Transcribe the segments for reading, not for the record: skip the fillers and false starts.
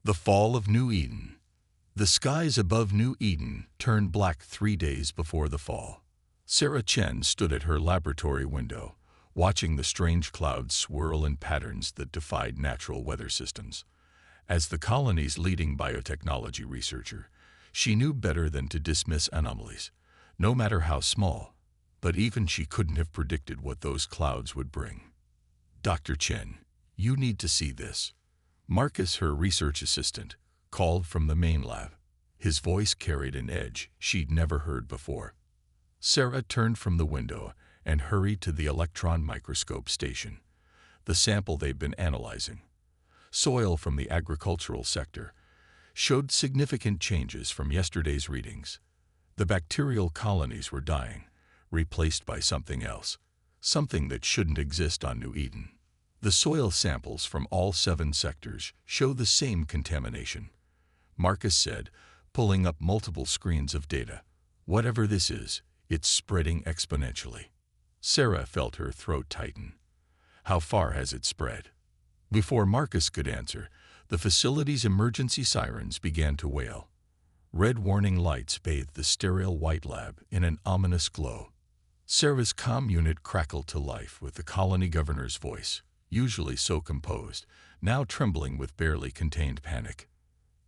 The fall of New Eden. The skies above New Eden turned black 3 days before the fall. Sarah Chen stood at her laboratory window, watching the strange clouds swirl in patterns that defied natural weather systems. As the colony's leading biotechnology researcher, she knew better than to dismiss anomalies, no matter how small, but even she couldn't have predicted what those clouds would bring. "Dr. Chen, you need to see this." Marcus, her research assistant, called from the main lab. His voice carried an edge she'd never heard before. Sarah turned from the window and hurried to the electron microscope station, the sample they'd been analyzing. Soil from the agricultural sector showed significant changes from yesterday's readings. The bacterial colonies were dying, replaced by something else, something that shouldn't exist on New Eden. The soil samples from all 7 sectors show the same contamination, Marcus said, pulling up multiple screens of data. "Whatever this is, it's spreading exponentially." Sarah felt her throat tighten. "How far has it spread?" Before Marcus could answer, the facility's emergency sirens began to wail. Red warning lights bathed the sterile white lab in an ominous glow. Sarah's comm unit crackled to life with the colony governor's voice, usually so composed, now trembling with barely contained panic.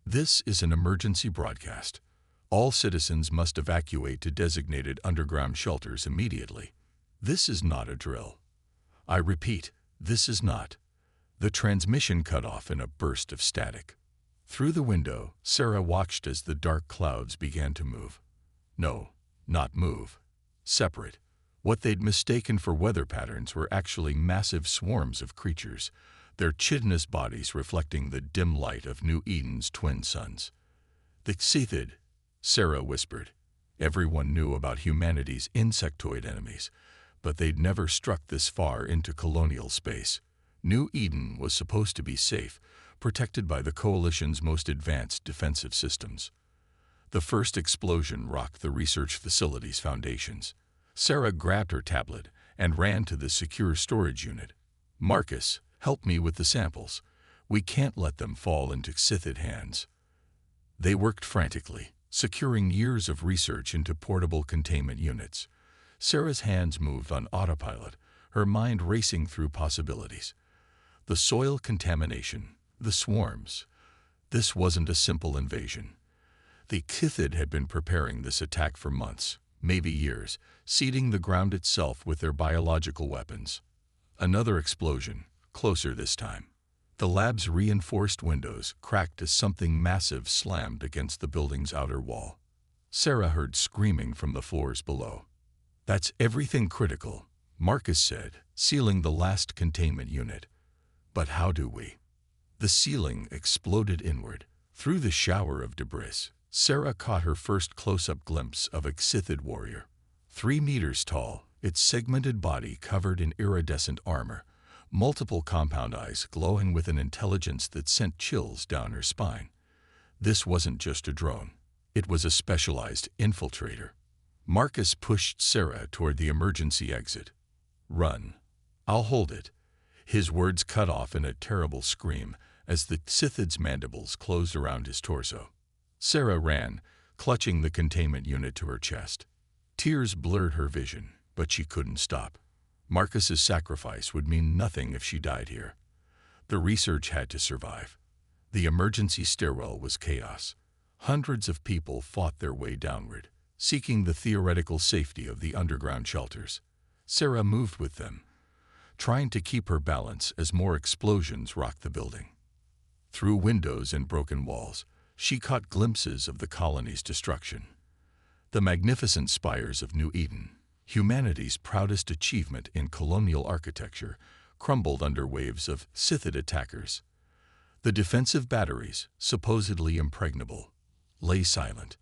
"This is an emergency broadcast. All citizens must evacuate to designated underground shelters immediately. This is not a drill. I repeat, this is not." The transmission cut off in a burst of static. Through the window, Sarah watched as the dark clouds began to move. No, not move. Separate. What they'd mistaken for weather patterns were actually massive swarms of creatures, their chitinous bodies reflecting the dim light of New Eden's twin suns. "The Xethid," Sarah whispered. Everyone knew about humanity's insectoid enemies, but they'd never struck this far into colonial space. New Eden was supposed to be safe, protected by the Coalition's most advanced defensive systems. The first explosion rocked the research facility's foundations. Sarah grabbed her tablet and ran to the secure storage unit. "Marcus, help me with the samples. We can't let them fall into Xethid hands." They worked frantically, securing years of research into portable containment units. Sarah's hands moved on autopilot, her mind racing through possibilities. The soil contamination, the swarms. This wasn't a simple invasion. The Xethid had been preparing this attack for months, maybe years, seeding the ground itself with their biological weapons. Another explosion, closer this time. The lab's reinforced windows cracked as something massive slammed against the building's outer wall. Sarah heard screaming from the floors below. "That's everything critical," Marcus said, sealing the last containment unit. "But how do we?" The ceiling exploded inward. Through the shower of debris, Sarah caught her first close-up glimpse of a Xethid warrior. 3 meters tall, its segmented body covered in iridescent armor, multiple compound eyes glowing with an intelligence that sent chills down her spine. This wasn't just a drone. It was a specialized infiltrator. Marcus pushed Sarah toward the emergency exit. "Run. I'll hold it." His words cut off in a terrible scream as the Xethid's mandibles closed around his torso. Sarah ran, clutching the containment unit to her chest. Tears blurred her vision, but she couldn't stop. Marcus's sacrifice would mean nothing if she died here. The research had to survive. The emergency stairwell was chaos. Hundreds of people fought their way downward, seeking the theoretical safety of the underground shelters. Sarah moved with them, trying to keep her balance as more explosions rocked the building. Through windows and broken walls, she caught glimpses of the colony's destruction. The magnificent spires of New Eden, humanity's proudest achievement in colonial architecture, crumbled under waves of Xethid attackers. The defensive batteries, supposedly impregnable, lay silent.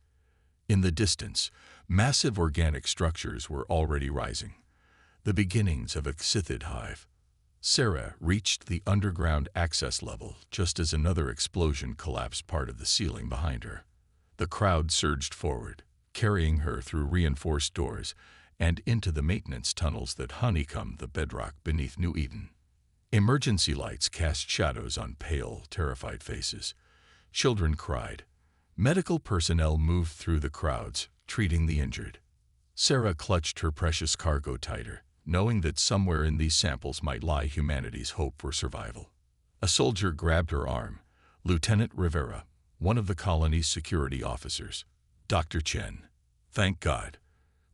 In the distance, massive organic structures were already rising, the beginnings of a Xethid hive. Sarah reached the underground access level just as another explosion collapsed part of the ceiling behind her. The crowd surged forward, carrying her through reinforced doors and into the maintenance tunnels that honeycombed the bedrock beneath New Eden. Emergency lights cast shadows on pale, terrified faces. Children cried. Medical personnel moved through the crowds, treating the injured. Sarah clutched her precious cargo tighter, knowing that somewhere in these samples might lie humanity's hope for survival. A soldier grabbed her arm. Lieutenant Rivera, one of the colony's security officers. Dr. Chen. Thank God.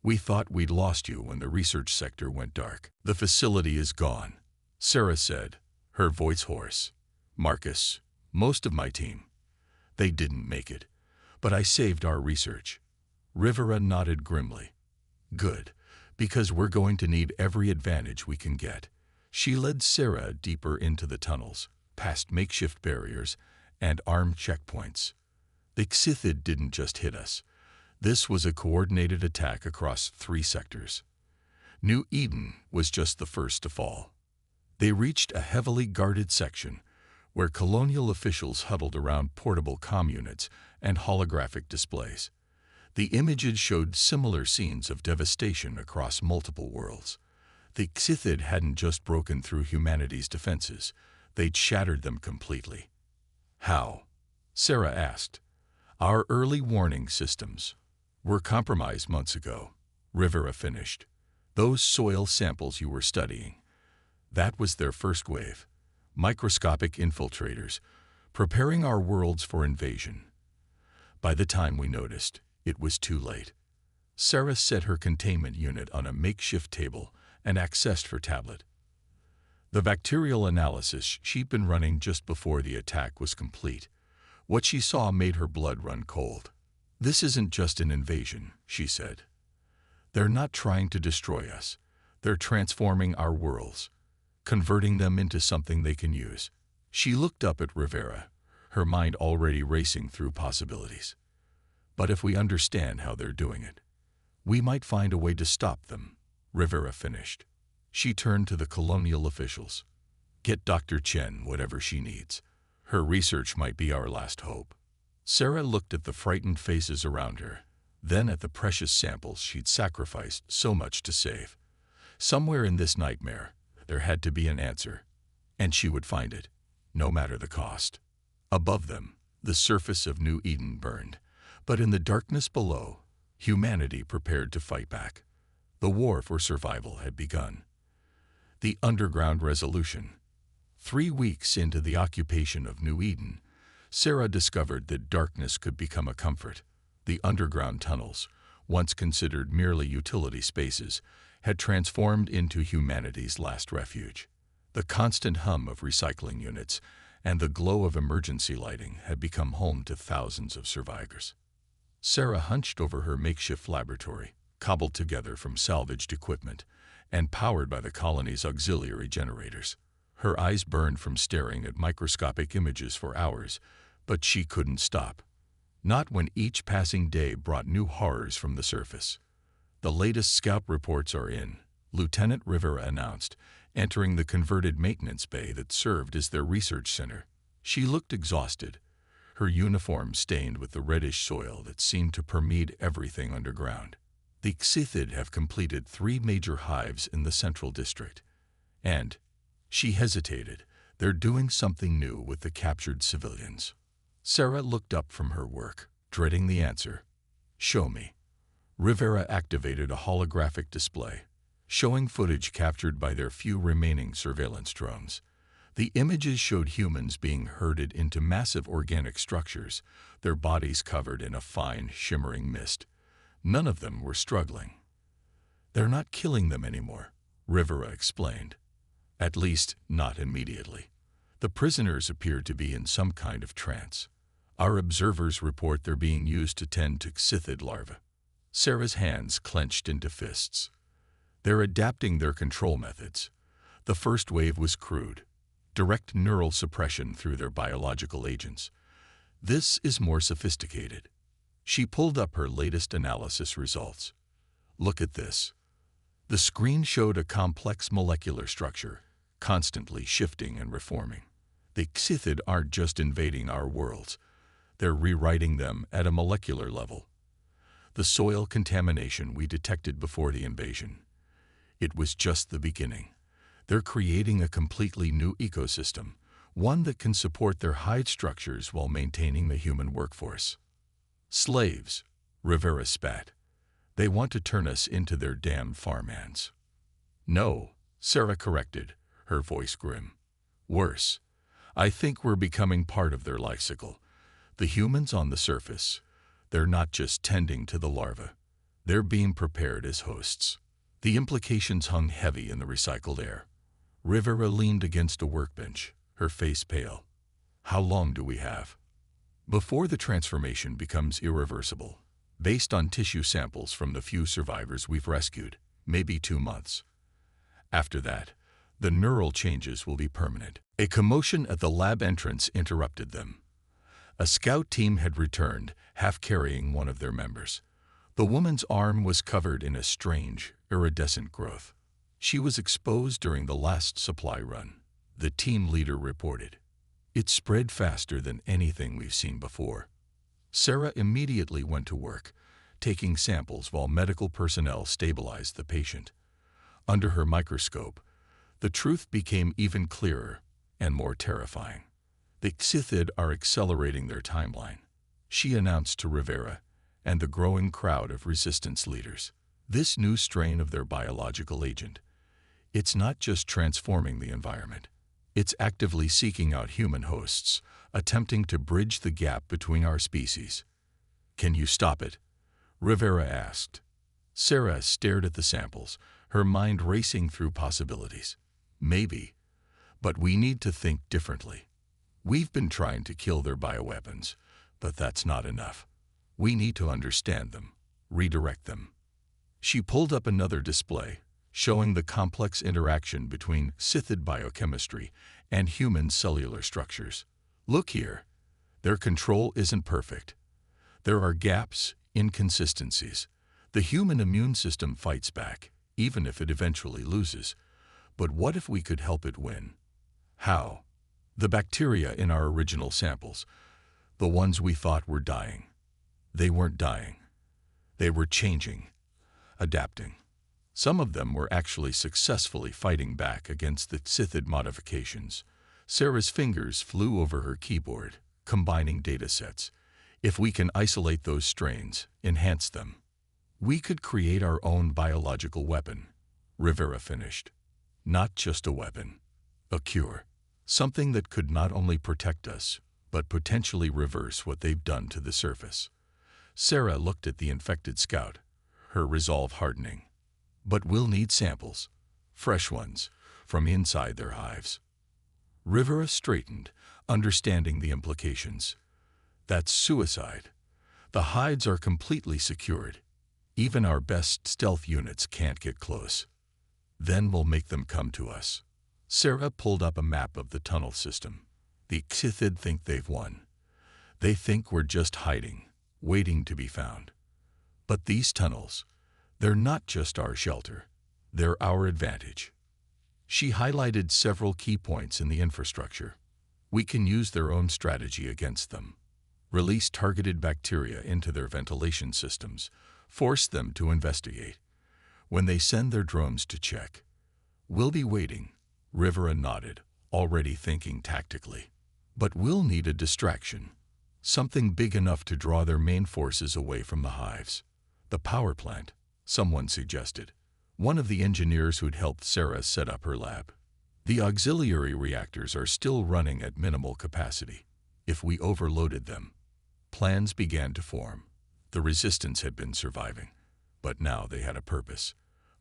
We thought we'd lost you when the research sector went dark. The facility is gone, Sarah said, her voice hoarse. Marcus, most of my team. They didn't make it, but I saved our research. Rivera nodded grimly. Good, because we're going to need every advantage we can get. She led Sarah deeper into the tunnels, past makeshift barriers and armed checkpoints. The Xithid didn't just hit us. This was a coordinated attack across 3 sectors. New Eden was just the first to fall. They reached a heavily guarded section where colonial officials huddled around portable comm units and holographic displays. The images showed similar scenes of devastation across multiple worlds. The Xithid hadn't just broken through humanity's defenses, they'd shattered them completely. How? Sarah asked. Our early warning systems were compromised months ago, Rivera finished. Those soil samples you were studying, that was their first wave. Microscopic infiltrators, preparing our worlds for invasion. By the time we noticed, it was too late. Sarah set her containment unit on a makeshift table and accessed her tablet. The bacterial analysis she'd been running just before the attack was complete. What she saw made her blood run cold. This isn't just an invasion, she said. They're not trying to destroy us. They're transforming our worlds, converting them into something they can use. She looked up at Rivera, her mind already racing through possibilities. But if we understand how they're doing it, we might find a way to stop them, Rivera finished. She turned to the colonial officials. Get Dr. Chen whatever she needs. Her research might be our last hope. Sarah looked at the frightened faces around her, then at the precious samples she'd sacrificed so much to save. Somewhere in this nightmare, there had to be an answer, and she would find it, no matter the cost. Above them, the surface of New Eden burned, but in the darkness below, humanity prepared to fight back. The war for survival had begun. The underground resolution. 3 weeks into the occupation of New Eden, Sarah discovered that darkness could become a comfort. The underground tunnels, once considered merely utility spaces, had transformed into humanity's last refuge. The constant hum of recycling units and the glow of emergency lighting had become home to thousands of survivors. Sarah hunched over her makeshift laboratory, cobbled together from salvaged equipment and powered by the colony's auxiliary generators. Her eyes burned from staring at microscopic images for hours, but she couldn't stop. Not when each passing day brought new horrors from the surface. The latest scout reports are in, Lieutenant Rivera announced, entering the converted maintenance bay that served as their research center. She looked exhausted, her uniform stained with the reddish soil that seemed to permeate everything underground. The Xithid have completed 3 major hives in the central district. And, she hesitated, they're doing something new with the captured civilians. Sarah looked up from her work, dreading the answer. Show me. Rivera activated a holographic display, showing footage captured by their few remaining surveillance drones. The images showed humans being herded into massive organic structures, their bodies covered in a fine, shimmering mist. None of them were struggling. They're not killing them anymore, Rivera explained. At least, not immediately. The prisoners appear to be in some kind of trance. Our observers report they're being used to tend to Xithid larvae. Sarah's hands clenched into fists. They're adapting their control methods. The first wave was crude, direct neural suppression through their biological agents. This is more sophisticated. She pulled up her latest analysis results. Look at this. The screen showed a complex molecular structure, constantly shifting and reforming. The Xithid aren't just invading our worlds. They're rewriting them at a molecular level. The soil contamination we detected before the invasion. It was just the beginning. They're creating a completely new ecosystem, one that can support their hide structures while maintaining the human workforce. Slaves, Rivera spat. They want to turn us into their damn farmhands. No, Sarah corrected, her voice grim. Worse, I think we're becoming part of their life cycle. The humans on the surface, they're not just tending to the larva. They're being prepared as hosts. The implications hung heavy in the recycled air. Rivera leaned against a workbench, her face pale. How long do we have? Before the transformation becomes irreversible, based on tissue samples from the few survivors we've rescued, maybe 2 months. After that, the neural changes will be permanent. A commotion at the lab entrance interrupted them. A scout team had returned, half carrying one of their members. The woman's arm was covered in a strange, iridescent growth. She was exposed during the last supply run, the team leader reported. It spread faster than anything we've seen before. Sarah immediately went to work, taking samples while medical personnel stabilized the patient. Under her microscope, the truth became even clearer and more terrifying. The Xithid are accelerating their timeline, she announced to Rivera and the growing crowd of resistance leaders. This new strain of their biological agent, it's not just transforming the environment. It's actively seeking out human hosts, attempting to bridge the gap between our species. Can you stop it? Rivera asked. Sarah stared at the samples, her mind racing through possibilities. Maybe, but we need to think differently. We've been trying to kill their bioweapons, but that's not enough. We need to understand them, redirect them. She pulled up another display, showing the complex interaction between Scythid biochemistry and human cellular structures. Look here. Their control isn't perfect. There are gaps, inconsistencies. The human immune system fights back, even if it eventually loses. But what if we could help it win? How? The bacteria in our original samples, the ones we thought were dying, they weren't dying. They were changing, adapting. Some of them were actually successfully fighting back against the Scythid modifications. Sarah's fingers flew over her keyboard, combining datasets. If we can isolate those strains, enhance them, we could create our own biological weapon, Rivera finished. Not just a weapon, a cure. Something that could not only protect us, but potentially reverse what they've done to the surface. Sarah looked at the infected scout, her resolve hardening. But we'll need samples, fresh ones, from inside their hives. Rivera straightened, understanding the implications. That's suicide. The hides are completely secured. Even our best stealth units can't get close. Then we'll make them come to us. Sarah pulled up a map of the tunnel system. The Xithid think they've won. They think we're just hiding, waiting to be found. But these tunnels, they're not just our shelter, they're our advantage. She highlighted several key points in the infrastructure. We can use their own strategy against them. Release targeted bacteria into their ventilation systems, force them to investigate. When they send their drones to check, we'll be waiting. Rivera nodded, already thinking tactically. But we'll need a distraction, something big enough to draw their main forces away from the hives. The power plant, someone suggested. One of the engineers who'd helped Sarah set up her lab. The auxiliary reactors are still running at minimal capacity. If we overloaded them, plans began to form. The resistance had been surviving, but now they had a purpose.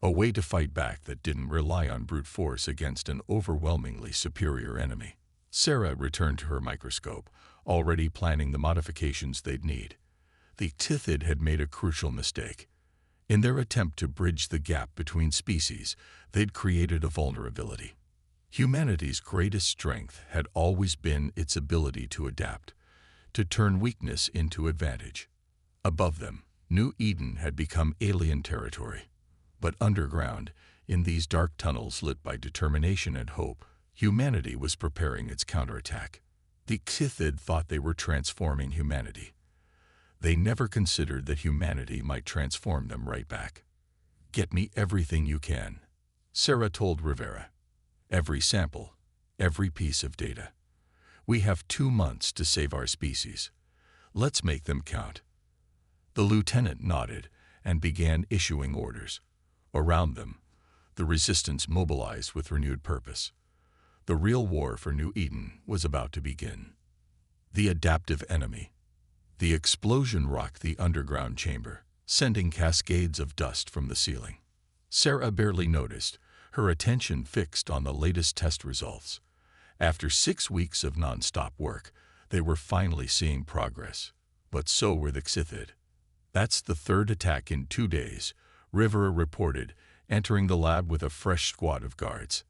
A way to fight back that didn't rely on brute force against an overwhelmingly superior enemy. Sarah returned to her microscope, already planning the modifications they'd need. The Xithid had made a crucial mistake. In their attempt to bridge the gap between species, they'd created a vulnerability. Humanity's greatest strength had always been its ability to adapt, to turn weakness into advantage. Above them, New Eden had become alien territory. But underground, in these dark tunnels lit by determination and hope, humanity was preparing its counterattack. The Xithid thought they were transforming humanity. They never considered that humanity might transform them right back. Get me everything you can, Sarah told Rivera. Every sample, every piece of data. We have 2 months to save our species. Let's make them count." The lieutenant nodded and began issuing orders. Around them, the resistance mobilized with renewed purpose. The real war for New Eden was about to begin. The adaptive enemy. The explosion rocked the underground chamber, sending cascades of dust from the ceiling. Sarah barely noticed, her attention fixed on the latest test results. After 6 weeks of non-stop work, they were finally seeing progress. But so were the Xithid. "That's the third attack in 2 days," Rivera reported, entering the lab with a fresh squad of guards.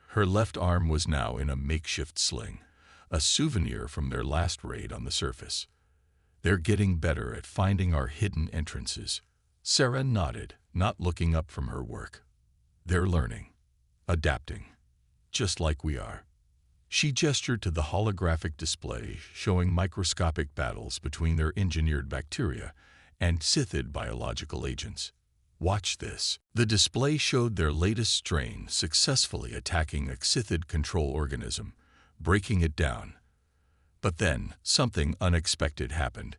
Her left arm was now in a makeshift sling, a souvenir from their last raid on the surface. "They're getting better at finding our hidden entrances." Sarah nodded, not looking up from her work. "They're learning, adapting, just like we are." She gestured to the holographic display showing microscopic battles between their engineered bacteria and Xithid biological agents. "Watch this." The display showed their latest strain successfully attacking a Xithid control organism, breaking it down. But then, something unexpected happened.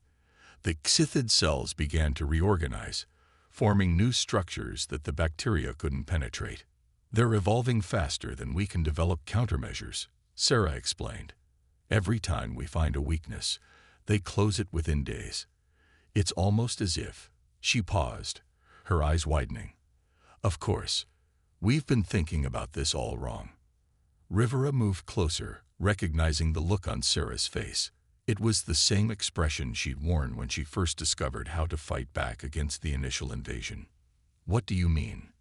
The Xithid cells began to reorganize, forming new structures that the bacteria couldn't penetrate. "They're evolving faster than we can develop countermeasures," Sarah explained. "Every time we find a weakness, they close it within days. It's almost as if..." She paused, her eyes widening. "Of course, we've been thinking about this all wrong." Rivera moved closer, recognizing the look on Sarah's face. It was the same expression she'd worn when she first discovered how to fight back against the initial invasion. "What do you mean?"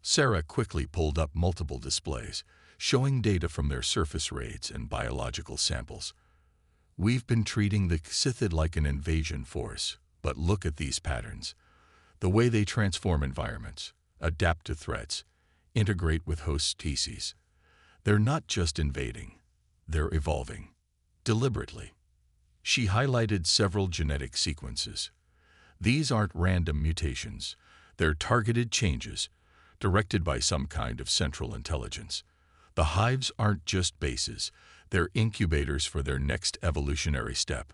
Sarah quickly pulled up multiple displays, showing data from their surface raids and biological samples. "We've been treating the Xithid like an invasion force, but look at these patterns. The way they transform environments, adapt to threats, integrate with host species. They're not just invading, they're evolving, deliberately." She highlighted several genetic sequences. "These aren't random mutations, they're targeted changes, directed by some kind of central intelligence. The hives aren't just bases, they're incubators for their next evolutionary step.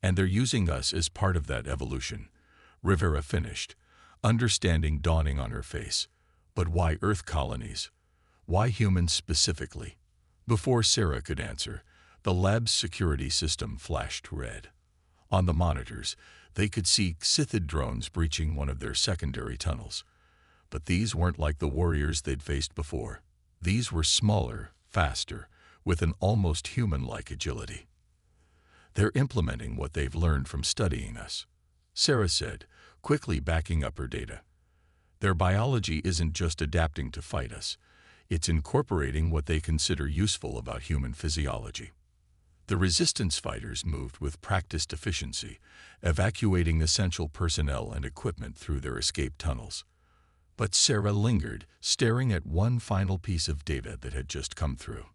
And they're using us as part of that evolution," Rivera finished, understanding dawning on her face. "But why Earth colonies? Why humans specifically?" Before Sarah could answer, the lab's security system flashed red. On the monitors, they could see Xithid drones breaching one of their secondary tunnels. But these weren't like the warriors they'd faced before. These were smaller, faster, with an almost human-like agility. "They're implementing what they've learned from studying us," Sarah said, quickly backing up her data. "Their biology isn't just adapting to fight us, it's incorporating what they consider useful about human physiology." The resistance fighters moved with practiced efficiency, evacuating essential personnel and equipment through their escape tunnels. But Sarah lingered, staring at one final piece of data that had just come through.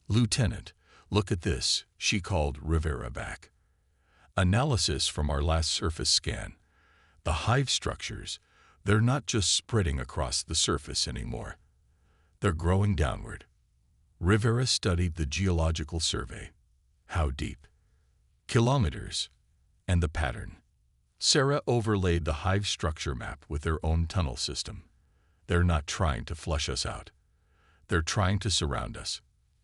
"Lieutenant, look at this," she called Rivera back. "Analysis from our last surface scan. The hive structures, they're not just spreading across the surface anymore. They're growing downward." Rivera studied the geological survey. How deep? Kilometers. And the pattern. Sarah overlaid the hive structure map with their own tunnel system. "They're not trying to flush us out. They're trying to surround us,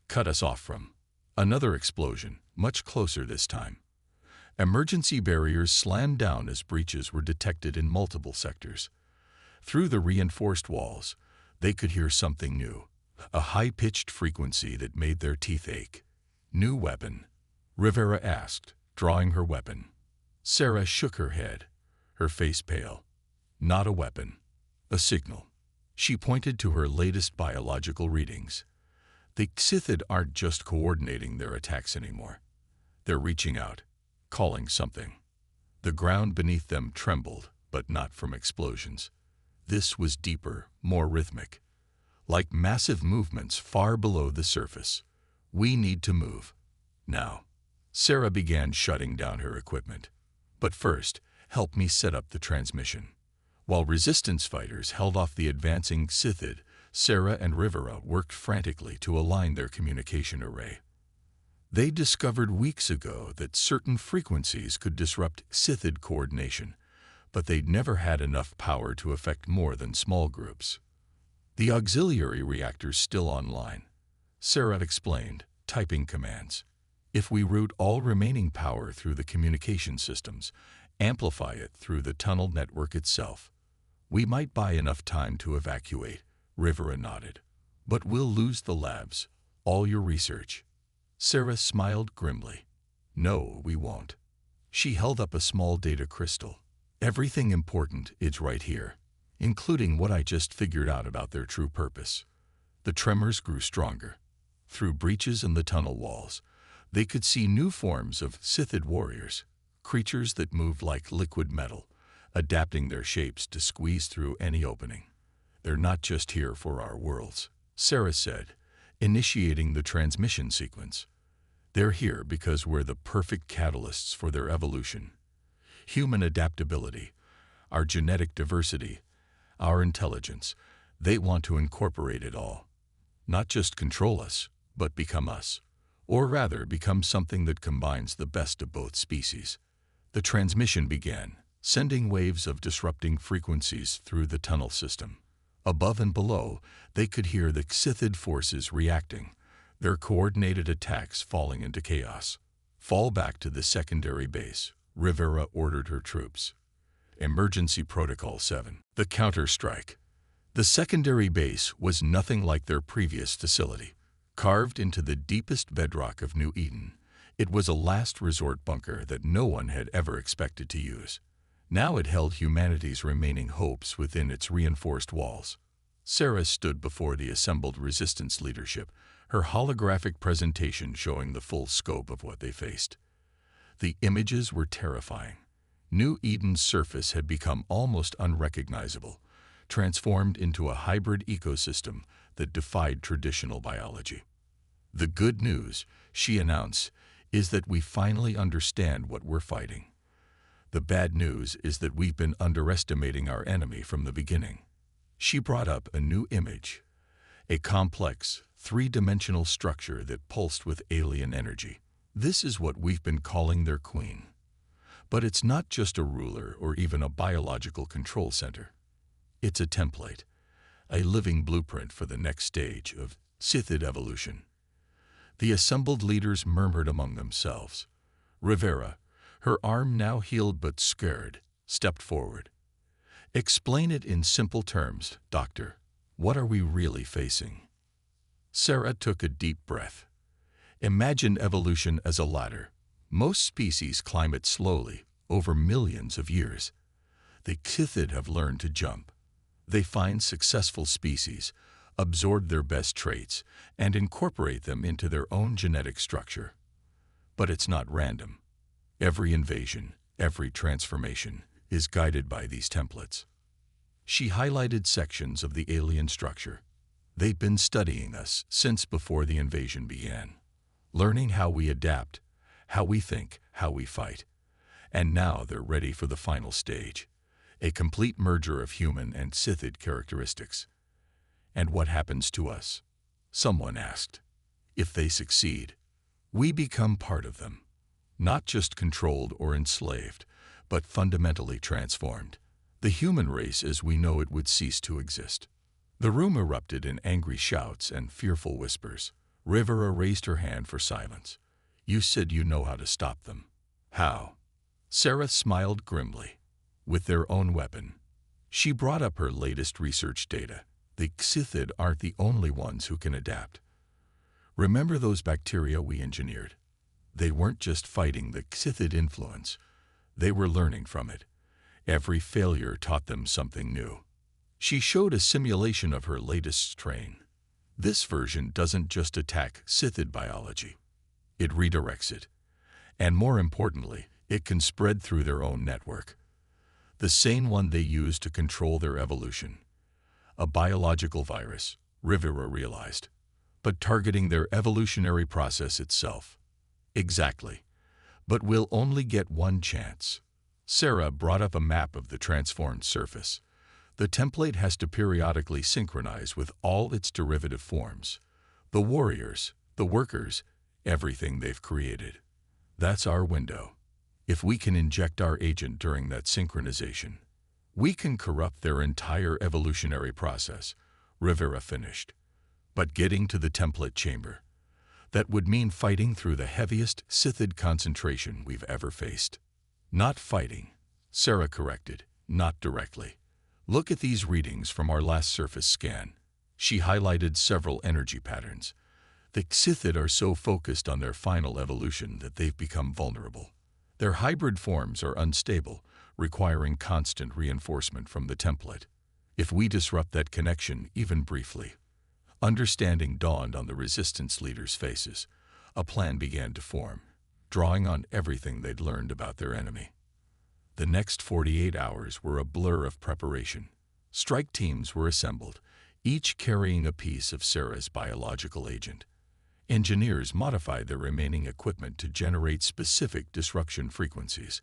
cut us off from." Another explosion, much closer this time. Emergency barriers slammed down as breaches were detected in multiple sectors. Through the reinforced walls, they could hear something new, a high-pitched frequency that made their teeth ache. "New weapon?" Rivera asked, drawing her weapon. Sarah shook her head, her face pale. "Not a weapon. A signal." She pointed to her latest biological readings. The Xithid aren't just coordinating their attacks anymore. They're reaching out, calling something. The ground beneath them trembled, but not from explosions. This was deeper, more rhythmic. Like massive movements far below the surface. "We need to move. Now." Sarah began shutting down her equipment. "But first, help me set up the transmission." While resistance fighters held off the advancing Xithid, Sarah and Rivera worked frantically to align their communication array. They discovered weeks ago that certain frequencies could disrupt Scythid coordination, but they'd never had enough power to affect more than small groups. The auxiliary reactor's still online, Sarah explained, typing commands. If we route all remaining power through the communication systems, amplify it through the tunnel network itself, we might buy enough time to evacuate, Rivera nodded. But we'll lose the labs, all your research. Sarah smiled grimly. No, we won't. She held up a small data crystal. Everything important is right here, including what I just figured out about their true purpose. The tremors grew stronger. Through breaches in the tunnel walls, they could see new forms of Scythid warriors, creatures that moved like liquid metal, adapting their shapes to squeeze through any opening. They're not just here for our worlds, Sarah said, initiating the transmission sequence. They're here because we're the perfect catalysts for their evolution. Human adaptability, our genetic diversity, our intelligence, they want to incorporate it all. Not just control us, but become us. Or rather, become something that combines the best of both species. The transmission began, sending waves of disrupting frequencies through the tunnel system. Above and below, they could hear the Scythid forces reacting, their coordinated attacks falling into chaos. Fall back to the secondary base, Rivera ordered her troops. Emergency Protocol 7. The counter-strike. The secondary base was nothing like their previous facility. Carved into the deepest bedrock of New Eden, it was a last resort bunker that no one had ever expected to use. Now it held humanity's remaining hopes within its reinforced walls. Sarah stood before the assembled resistance leadership, her holographic presentation showing the full scope of what they faced. The images were terrifying. New Eden's surface had become almost unrecognizable, transformed into a hybrid ecosystem that defied traditional biology. The good news, she announced, is that we finally understand what we're fighting. The bad news is that we've been underestimating our enemy from the beginning. She brought up a new image, a complex, three-dimensional structure that pulsed with alien energy. This is what we've been calling their queen. But it's not just a ruler or even a biological control center. It's a template, a living blueprint for the next stage of Scythid evolution. The assembled leaders murmured among themselves. Rivera, her arm now healed but scared, stepped forward. Explain it in simple terms, Doctor. What are we really facing? Sarah took a deep breath. Imagine evolution as a ladder. Most species climb it slowly, over millions of years. The Scythid have learned to jump. They find successful species, absorb their best traits, and incorporate them into their own genetic structure. But it's not random. Every invasion, every transformation, is guided by these templates. She highlighted sections of the alien structure. They'd been studying us since before the invasion began, learning how we adapt, how we think, how we fight. And now they're ready for the final stage, a complete merger of human and Scythid characteristics. And what happens to us? Someone asked. If they succeed, we become part of them, not just controlled or enslaved, but fundamentally transformed. The human race as we know it would cease to exist. The room erupted in angry shouts and fearful whispers. Rivera raised her hand for silence. You said you know how to stop them. How? Sarah smiled grimly. With their own weapon. She brought up her latest research data. The Scythid aren't the only ones who can adapt. Remember those bacteria we engineered? They weren't just fighting the Scythid influence. They were learning from it. Every failure taught them something new. She showed a simulation of her latest strain. This version doesn't just attack Scythid biology. It redirects it. And more importantly, it can spread through their own network. The same one they use to control their evolution. A biological virus, Rivera realized, but targeting their evolutionary process itself. Exactly. But we'll only get one chance. Sarah brought up a map of the transformed surface. The template has to periodically synchronize with all its derivative forms. The warriors, the workers, everything they've created. That's our window. If we can inject our agent during that synchronization, we can corrupt their entire evolutionary process, Rivera finished. But getting to the template chamber, that would mean fighting through the heaviest Sithid concentration we've ever faced. Not fighting, Sarah corrected, not directly. Look at these readings from our last surface scan. She highlighted several energy patterns. The Sithid are so focused on their final evolution that they've become vulnerable. Their hybrid forms are unstable, requiring constant reinforcement from the template. If we disrupt that connection even briefly, understanding dawned on the resistance leaders' faces. A plan began to form, drawing on everything they'd learned about their enemy. The next 48 hours were a blur of preparation. Strike teams were assembled, each carrying a piece of Sarah's biological agent. Engineers modified their remaining equipment to generate specific disruption frequencies,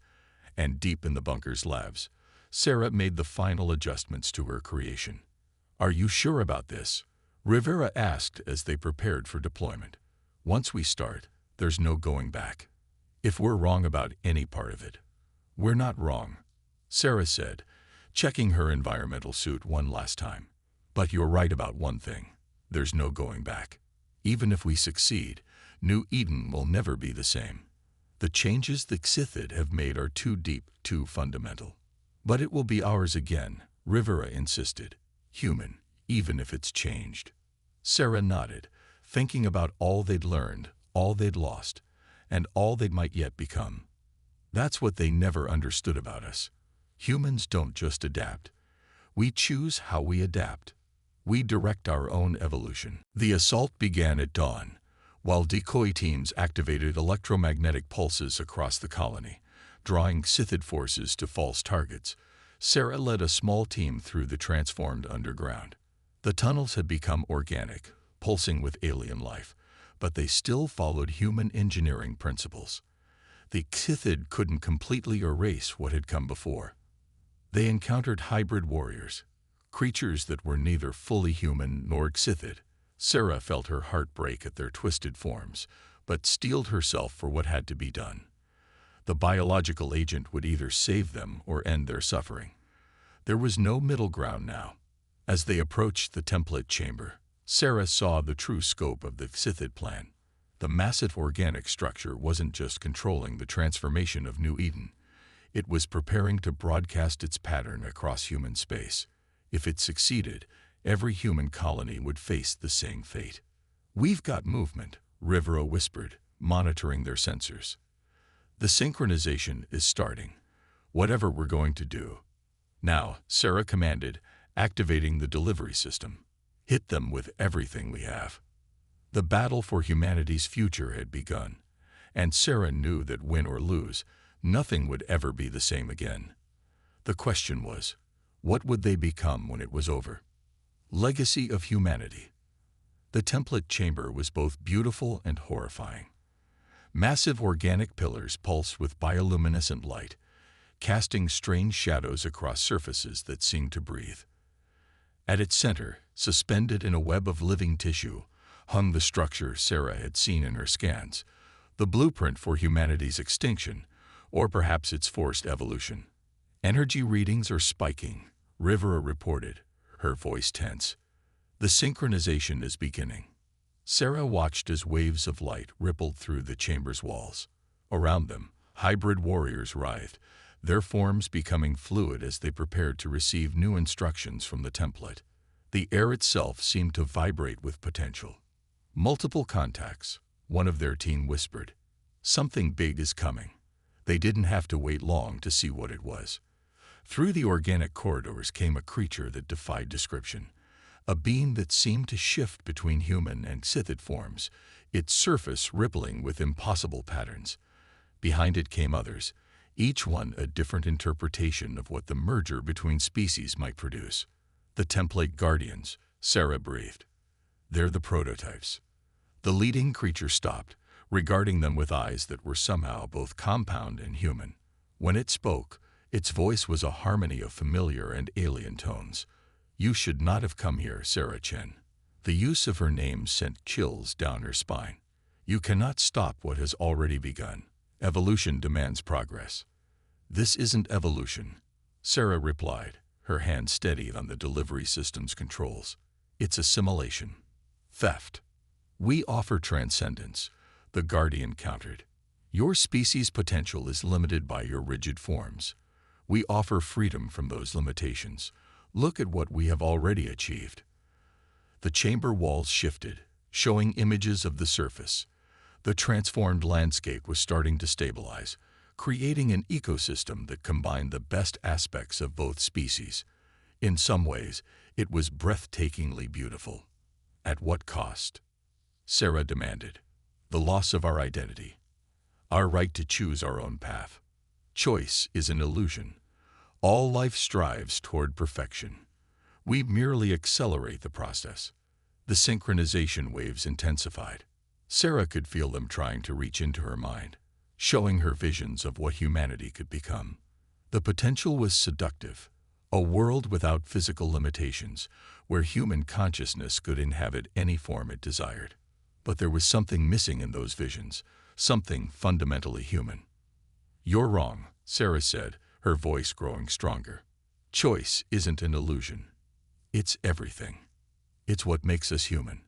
and deep in the bunker's labs, Sarah made the final adjustments to her creation. "Are you sure about this?" Rivera asked as they prepared for deployment. "Once we start, there's no going back. If we're wrong about any part of it, we're not wrong," Sarah said, checking her environmental suit one last time. "But you're right about one thing. There's no going back. Even if we succeed, New Eden will never be the same. The changes the Sithid have made are too deep, too fundamental. But it will be ours again," Rivera insisted. "Human, even if it's changed." Sarah nodded, thinking about all they'd learned, all they'd lost, and all they might yet become. That's what they never understood about us. Humans don't just adapt. We choose how we adapt. We direct our own evolution. The assault began at dawn, while decoy teams activated electromagnetic pulses across the colony, drawing Sithid forces to false targets. Sarah led a small team through the transformed underground. The tunnels had become organic, pulsing with alien life, but they still followed human engineering principles. The Sithid couldn't completely erase what had come before. They encountered hybrid warriors, creatures that were neither fully human nor Sithid. Sarah felt her heart break at their twisted forms, but steeled herself for what had to be done. The biological agent would either save them or end their suffering. There was no middle ground now. As they approached the template chamber, Sarah saw the true scope of the Sithid plan. The massive organic structure wasn't just controlling the transformation of New Eden. It was preparing to broadcast its pattern across human space. If it succeeded, every human colony would face the same fate. "We've got movement," Rivera whispered, monitoring their sensors. "The synchronization is starting. Whatever we're going to do." "Now," Sarah commanded, activating the delivery system. "Hit them with everything we have." The battle for humanity's future had begun, and Sarah knew that win or lose, nothing would ever be the same again. The question was, what would they become when it was over? Legacy of humanity. The template chamber was both beautiful and horrifying. Massive organic pillars pulsed with bioluminescent light, casting strange shadows across surfaces that seemed to breathe. At its center, suspended in a web of living tissue, hung the structure Sarah had seen in her scans, the blueprint for humanity's extinction, or perhaps its forced evolution. "Energy readings are spiking," Rivera reported, her voice tense. "The synchronization is beginning." Sarah watched as waves of light rippled through the chamber's walls. Around them, hybrid warriors writhed, their forms becoming fluid as they prepared to receive new instructions from the template. The air itself seemed to vibrate with potential. "Multiple contacts," one of their team whispered. "Something big is coming." They didn't have to wait long to see what it was. Through the organic corridors came a creature that defied description, a being that seemed to shift between human and Sithid forms, its surface rippling with impossible patterns. Behind it came others, each one a different interpretation of what the merger between species might produce. "The template guardians," Sarah breathed. "They're the prototypes." The leading creature stopped, regarding them with eyes that were somehow both compound and human. When it spoke, its voice was a harmony of familiar and alien tones. "You should not have come here, Sarah Chen." The use of her name sent chills down her spine. You cannot stop what has already begun. Evolution demands progress. This isn't evolution, Sarah replied, her hand steadied on the delivery system's controls. It's assimilation. Theft. We offer transcendence, the Guardian countered. Your species' potential is limited by your rigid forms. We offer freedom from those limitations. Look at what we have already achieved. The chamber walls shifted, showing images of the surface. The transformed landscape was starting to stabilize, creating an ecosystem that combined the best aspects of both species. In some ways, it was breathtakingly beautiful. At what cost? Sarah demanded. The loss of our identity. Our right to choose our own path. Choice is an illusion. All life strives toward perfection. We merely accelerate the process. The synchronization waves intensified. Sarah could feel them trying to reach into her mind, showing her visions of what humanity could become. The potential was seductive, a world without physical limitations, where human consciousness could inhabit any form it desired. But there was something missing in those visions, something fundamentally human. You're wrong, Sarah said, her voice growing stronger. Choice isn't an illusion. It's everything. It's what makes us human.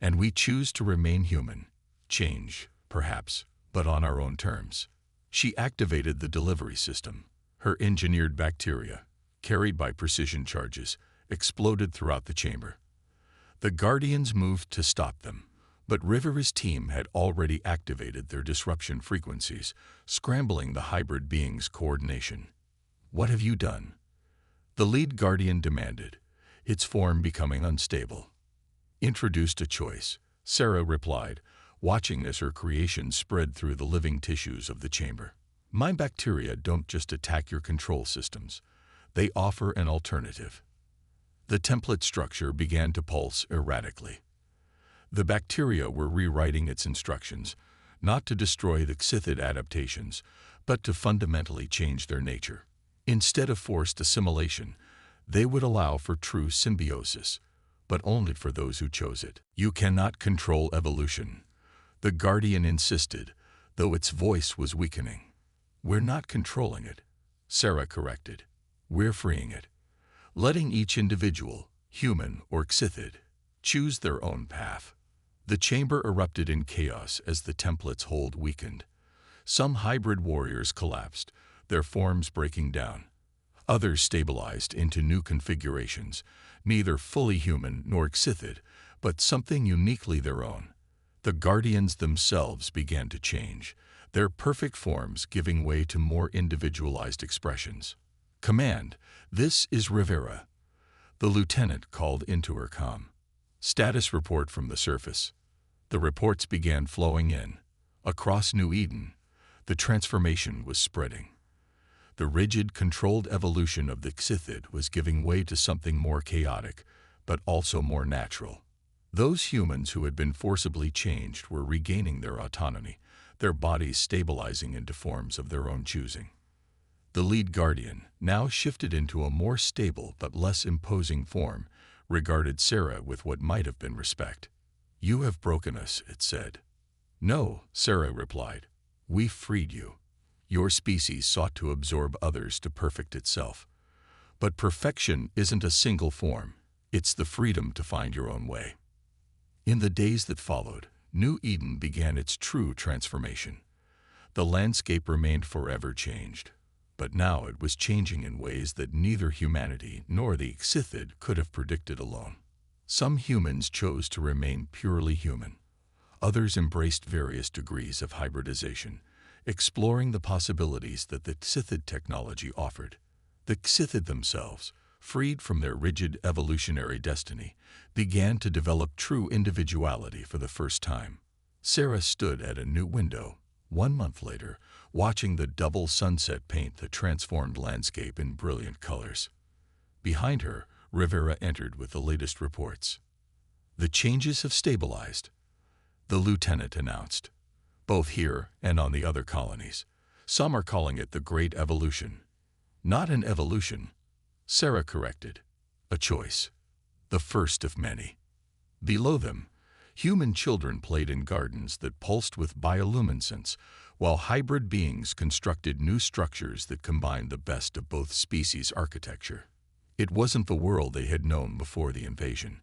And we choose to remain human. Change, perhaps, but on our own terms. She activated the delivery system. Her engineered bacteria, carried by precision charges, exploded throughout the chamber. The Guardians moved to stop them, but Rivera's team had already activated their disruption frequencies, scrambling the hybrid beings' coordination. What have you done? The lead Guardian demanded, its form becoming unstable. Introduced a choice, Sarah replied, watching as her creation spread through the living tissues of the chamber. My bacteria don't just attack your control systems. They offer an alternative. The template structure began to pulse erratically. The bacteria were rewriting its instructions, not to destroy the Xythid adaptations, but to fundamentally change their nature. Instead of forced assimilation, they would allow for true symbiosis, but only for those who chose it. You cannot control evolution, the Guardian insisted, though its voice was weakening. We're not controlling it, Sarah corrected. We're freeing it, letting each individual, human or Xythid, choose their own path. The chamber erupted in chaos as the template's hold weakened. Some hybrid warriors collapsed, their forms breaking down. Others stabilized into new configurations, neither fully human nor Xythid, but something uniquely their own. The Guardians themselves began to change, their perfect forms giving way to more individualized expressions. Command, this is Rivera. The lieutenant called into her comm. Status report from the surface. The reports began flowing in. Across New Eden, the transformation was spreading. The rigid, controlled evolution of the Xythid was giving way to something more chaotic, but also more natural. Those humans who had been forcibly changed were regaining their autonomy, their bodies stabilizing into forms of their own choosing. The lead Guardian, now shifted into a more stable but less imposing form, regarded Sarah with what might have been respect. You have broken us, it said. No, Sarah replied. We freed you. Your species sought to absorb others to perfect itself. But perfection isn't a single form. It's the freedom to find your own way. In the days that followed, New Eden began its true transformation. The landscape remained forever changed. But now it was changing in ways that neither humanity nor the Xythid could have predicted alone. Some humans chose to remain purely human. Others embraced various degrees of hybridization, exploring the possibilities that the Xythid technology offered. The Xythid themselves, freed from their rigid evolutionary destiny, began to develop true individuality for the first time. Sarah stood at a new window, 1 month later, watching the double sunset paint the transformed landscape in brilliant colors. Behind her, Rivera entered with the latest reports. The changes have stabilized, the lieutenant announced, both here and on the other colonies. Some are calling it the Great Evolution. Not an evolution, Sarah corrected. A choice. The first of many. Below them, Human children played in gardens that pulsed with bioluminescence, while hybrid beings constructed new structures that combined the best of both species' architecture. It wasn't the world they had known before the invasion,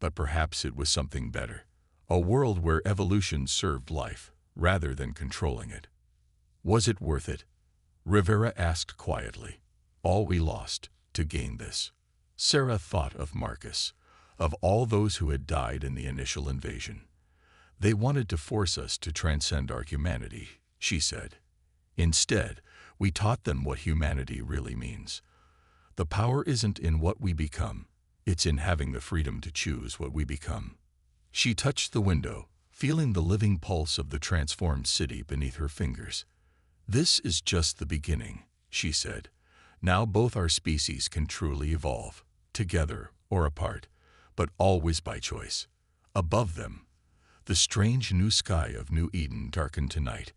but perhaps it was something better. A world where evolution served life, rather than controlling it. Was it worth it? Rivera asked quietly. All we lost to gain this. Sarah thought of Marcus, of all those who had died in the initial invasion. They wanted to force us to transcend our humanity, she said. Instead, we taught them what humanity really means. The power isn't in what we become, it's in having the freedom to choose what we become. She touched the window, feeling the living pulse of the transformed city beneath her fingers. This is just the beginning, she said. Now both our species can truly evolve, together or apart, but always by choice. Above them, the strange new sky of New Eden darkened to night,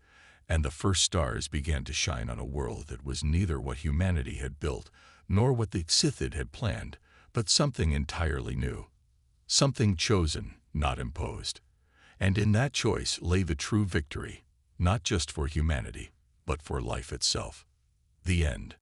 and the first stars began to shine on a world that was neither what humanity had built nor what the Sithid had planned, but something entirely new. Something chosen, not imposed. And in that choice lay the true victory, not just for humanity, but for life itself. The end.